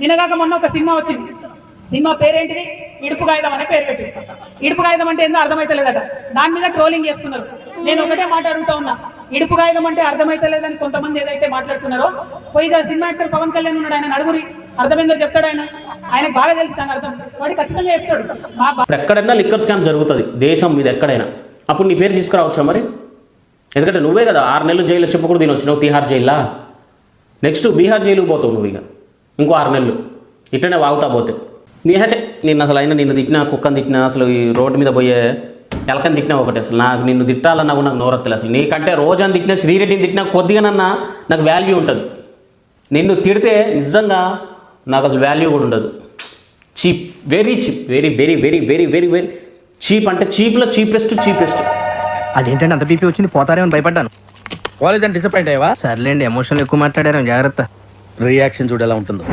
నిన్నగాక మొన్న ఒక సినిమా వచ్చింది. సినిమా పేరేంటిది? ఇడుపు కాగితం అనే పేరు పెట్టి. ఇడుపు కాగితం అంటే ఏందో అర్థమైతలేదట. దాని మీద ట్రోలింగ్ చేస్తున్నారు. నేను ఒకటే మాట అడుగుతా ఉన్నా, ఇడుపు కాగితం అంటే అర్థమైతలేదని కొంతమంది ఏదైతే మాట్లాడుతున్నారో, పోయి సినిమా యాక్టర్ పవన్ కళ్యాణ్ ఉన్నాడు, ఆయన అడుగురి, అర్థమైందో చెప్తాడు. ఆయనకు బాగా తెలుసు దాని అర్థం, వాడు ఖచ్చితంగా చెప్తాడు. ఎక్కడైనా లిక్కర్ స్కామ్ జరుగుతుంది దేశం మీద ఎక్కడైనా, అప్పుడు నీ పేరు తీసుకురావచ్చా మరి? ఎందుకంటే నువ్వే కదా 6 నెలలు జైల్లో చెప్పకూడదు దీని వచ్చినావు తిహార్ జైల్లో. నెక్స్ట్ బీహార్ జైలుకు పోతావు నువ్వు, ఇక ఇంకో 6 నెలలు ఇట్లనే వాగుతా పోతే. నిన్ను అసలు అయినా నిన్ను తిట్టినా, కుక్కని తిట్టినా, అసలు ఈ రోడ్డు మీద పోయే ఎలకని తిట్టినా ఒకటి. అసలు నాకు నిన్ను తిట్టాలన్నా కూడా నాకు నోరత్తలే. అసలు నీకంటే రోజని తిట్టినా, శ్రీరెడ్డిని తిట్టినా కొద్దిగానన్నా నాకు వాల్యూ ఉంటుంది. నిన్ను తిడితే నిజంగా నాకు అసలు వాల్యూ కూడా ఉండదు. Cheap, very cheap, very very very very very very cheap. అంటే చీప్లో చీపెస్ట్. అదేంటంటే అంత బీపీ వచ్చింది, పోతారేమని భయపడ్డాను. కాలేజ్ అని డిసప్పాయింట్ అయ్యావా? సర్లేండి, ఎమోషనల్ ఎక్కువ మాట్లాడారు, జాగ్రత్త. రియాక్షన్ చూడు ఎలా ఉంటుందో.